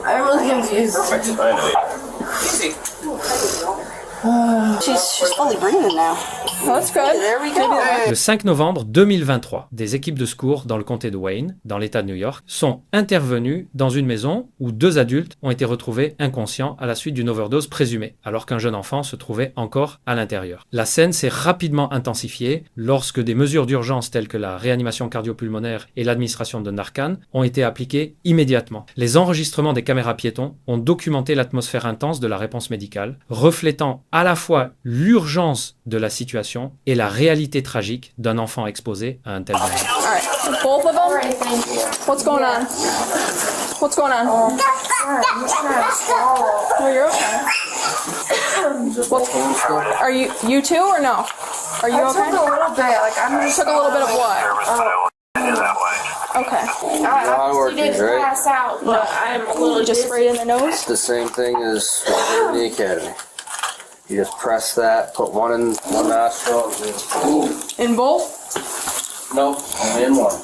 I'm really confused. Perfect. I know. Easy. She's fully breathing now. Oh, that's good. There we go. Le 5 novembre 2023, des équipes de secours dans le comté de Wayne, dans l'État de New York, sont intervenues dans une maison où 2 adultes ont été retrouvés inconscients à la suite d'une overdose présumée, alors qu'un jeune enfant se trouvait encore à l'intérieur. La scène s'est rapidement intensifiée lorsque des mesures d'urgence telles que la réanimation cardio-pulmonaire et l'administration de Narcan ont été appliquées immédiatement. Les enregistrements des caméras piétons ont documenté l'atmosphère intense de la réponse médicale, reflétant à la fois l'urgence de la situation et la réalité tragique d'un enfant exposé à un tel danger. All right, both of them. What's going on? What's going on? Oh, you're okay. What? Are you too or no? Are you okay? I took a little bit. Like I'm You took a little bit of what? Okay. Eye working, right? pass out, but I'm a little Just sprayed in the nose. It's the same thing as in the academy. You just press that, put one in one nostril. In both? Nope, only in one.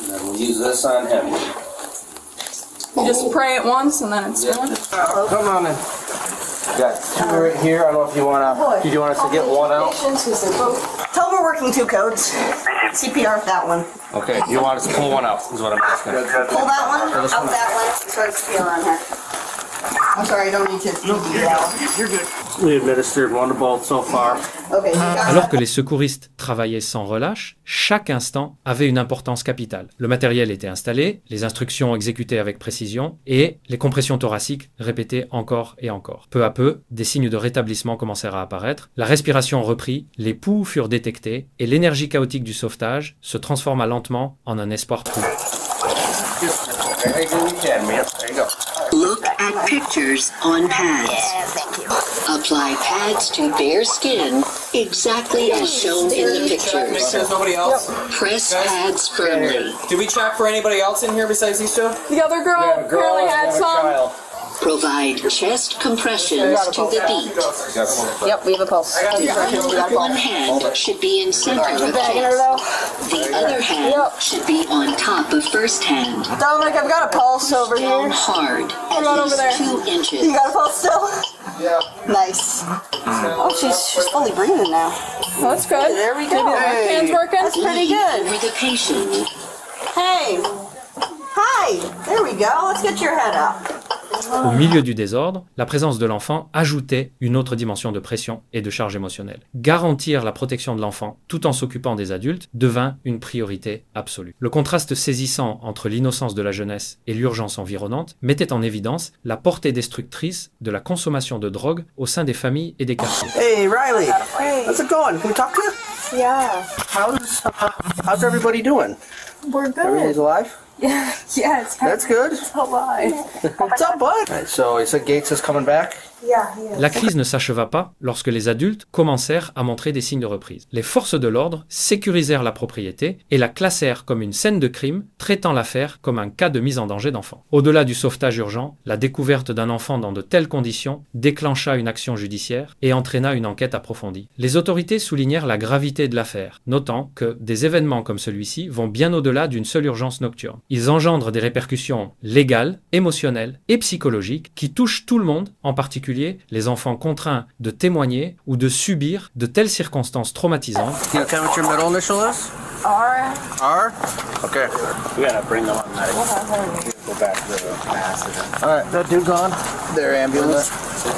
And then we'll use this on him. You just spray it once and then it's done? Come on in. Got 2 right here. I don't know if you wanna. Do you want us to get one out? Tell them we're working 2 codes. CPR that one. Okay. You want us to pull one out? Is what I'm asking. Pull that one, out that one. Start CPR on her. I'm sorry, I don't need to do that. You're good. We administered one to both so far. Okay, you got Alors que les secouristes travaillaient sans relâche, chaque instant avait une importance capitale. Le matériel était installé, les instructions exécutées avec précision et les compressions thoraciques répétées encore et encore. Peu à peu, des signes de rétablissement commencèrent à apparaître, la respiration reprit, les poux furent détectés et l'énergie chaotique du sauvetage se transforma lentement en un espoir troublé. Look at pictures on pads. Apply pads to bare skin exactly as shown in the pictures. There's nobody else? Press pads firmly. Did we check for anybody else in here besides these two? The other girl apparently had some. Provide chest compressions to the beat. Yep, we have a pulse. One hand should be in center of chest. The other hand should be on top of first hand. Dominic, I've got a pulse over Down here. hard, What about over there? 2 inches. You got a pulse still? Yeah. Nice. Oh, she's fully breathing now. Oh, that's good. There we go. Maybe the left hand's working. That's pretty good. Over the patient. Hey. Hi. There we go. Let's get your head up. Au milieu du désordre, la présence de l'enfant ajoutait une autre dimension de pression et de charge émotionnelle. Garantir la protection de l'enfant tout en s'occupant des adultes devint une priorité absolue. Le contraste saisissant entre l'innocence de la jeunesse et l'urgence environnante mettait en évidence la portée destructrice de la consommation de drogue au sein des familles et des quartiers. Hey, Riley. How's it going? Can we talk to you? Yeah. How's everybody doing? We're good. Everybody's alive? Yeah, it's That's good. alive. What's up, bud? Right, so you said Gates is coming back? Yeah, La crise ne s'acheva pas lorsque les adultes commencèrent à montrer des signes de reprise. Les forces de l'ordre sécurisèrent la propriété et la classèrent comme une scène de crime, traitant l'affaire comme un cas de mise en danger d'enfant. Au-delà du sauvetage urgent, la découverte d'un enfant dans de telles conditions déclencha une action judiciaire et entraîna une enquête approfondie. Les autorités soulignèrent la gravité de l'affaire, notant que des événements comme celui-ci vont bien au-delà d'une seule urgence nocturne. Ils engendrent des répercussions légales, émotionnelles et psychologiques qui touchent tout le monde, en particulier les enfants contraints de témoigner ou de subir de telles circonstances traumatisantes. You know what your middle initial is? R. R? Okay. We gotta bring them on. Go back to the accident. Alright, that dude gone? Their ambulance.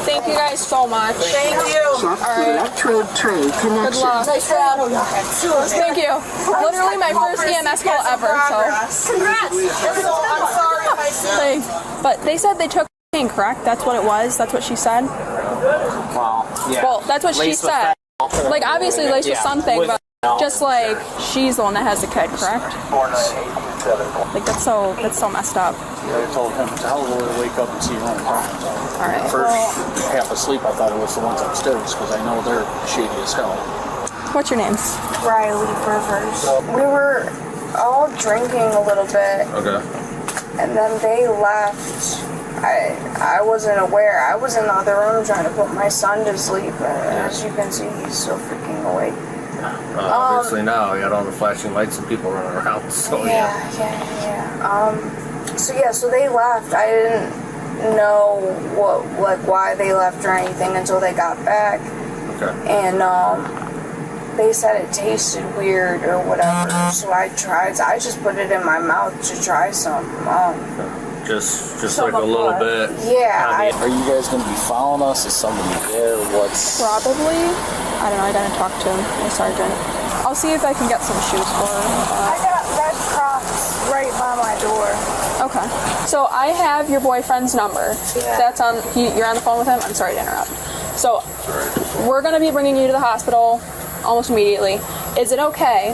Thank you guys so much. Thank you. Check electrode tray Good connection. luck. Nice job. Thank you. Literally my first EMS call ever, so. Congrats. I'm sorry if I said. Thanks. But they said they took cocaine, correct? That's what it was? That's what she said? Wow. Yeah. Well, that's what she said. Like, obviously laced with something, but just like, she's the one that has the kid, correct? Like, that's so messed up. I told him, it's a hell of a way to wake up and see your own parents. Alright. First half asleep, I thought it was the ones upstairs because I know they're shady as hell. What's your names? Riley Rivers. We were all drinking a little bit, Okay. and then they left. I wasn't aware. I was in the other room trying to put my son to sleep, and as you can see, he's still freaking awake. Obviously now, you got all the flashing lights and people running around, so Yeah. So they left. I didn't know why they left or anything until they got back. Okay. And they said it tasted weird or whatever. So I tried. I just put it in my mouth to try some. Just like a little bit. Yeah. Are you guys going to be following us? Is somebody there? What's... Probably. I don't know. I gotta talk to my sergeant. I'll see if I can get some shoes for her. I got red Crocs right by my door. Okay. So I have your boyfriend's number. Yeah. That's on. You're on the phone with him. I'm sorry to interrupt. So we're gonna be bringing you to the hospital almost immediately. Is it okay,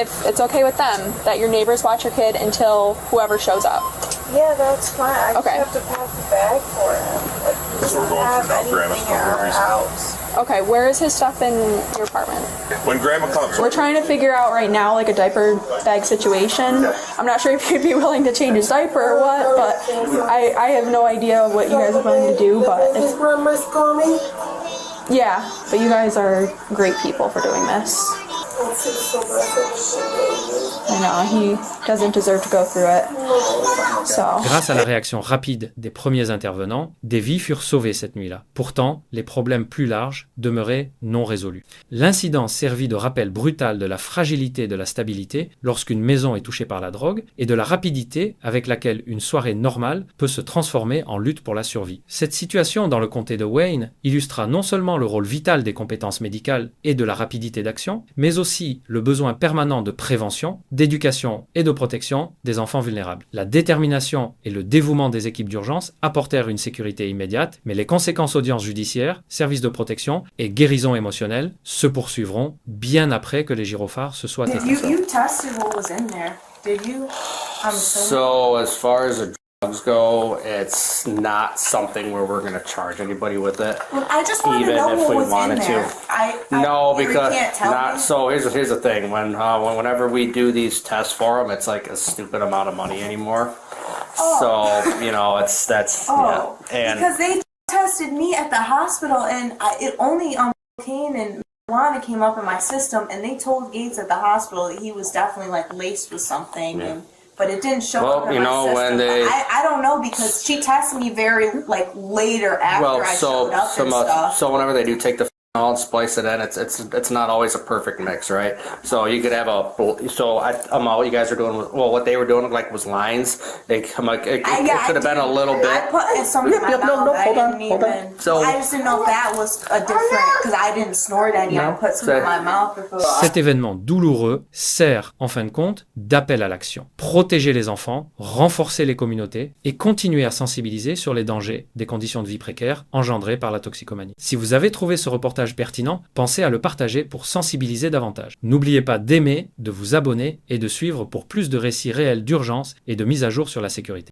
if it's okay with them, that your neighbors watch your kid until whoever shows up? Yeah, that's fine. I Okay. just have to pack the bag for him. But he doesn't have anything at our house. Okay, where is his stuff in your apartment? When Grandma comes. We're trying to figure out right now like a diaper bag situation. I'm not sure if you'd be willing to change his diaper or what, but I have no idea what you guys are planning to do, but His grandma's coming. yeah, but you guys are great people for doing this. I know, he doesn't deserve to go through it. So. Grâce à la réaction rapide des premiers intervenants, des vies furent sauvées cette nuit-là. Pourtant, les problèmes plus larges demeuraient non résolus. L'incident servit de rappel brutal de la fragilité de la stabilité lorsqu'une maison est touchée par la drogue et de la rapidité avec laquelle une soirée normale peut se transformer en lutte pour la survie. Cette situation dans le comté de Wayne illustra non seulement le rôle vital des compétences médicales et de la rapidité d'action, mais aussi le besoin permanent de prévention, d'éducation et de protection des enfants vulnérables. La détermination et le dévouement des équipes d'urgence apportèrent une sécurité immédiate, mais les conséquences audiences judiciaires, services de protection et guérison émotionnelle se poursuivront bien après que les gyrophares se soient éteints. You tested what was in there. Did you? So as far as the drugs go, it's not something where we're going to charge anybody with it. Well, I just want to Even know if what we was wanted in there. to. I No, really because can't tell not. me. So here's the thing. Whenever we do these tests for them, it's like a stupid amount of money anymore. So that's Oh, yeah. And because they tested me at the hospital and it only cocaine and marijuana came up in my system, and they told Gates at the hospital that he was definitely like laced with something, but it didn't show Well, up in you my know, system. when they- I don't know, because she tested me very like later after I showed up and stuff. so whenever they do take the fentanyl and splice it in, it's not always a perfect mix, right? So you could have all you guys are doing was, well, what they were doing was lines. It could have been a little bit. I put some in my mouth. I just didn't know if that was a different, because I didn't snort any. I put some in my mouth before. Cet événement douloureux sert, en fin de compte, d'appel à l'action. Protéger les enfants, renforcer les communautés et continuer à sensibiliser sur les dangers des conditions de vie précaires engendrées par la toxicomanie. Si vous avez trouvé ce reportage pertinent, pensez à le partager pour sensibiliser davantage. N'oubliez pas d'aimer, de vous abonner et de suivre pour plus de récits réels d'urgence et de mise à jour sur la sécurité.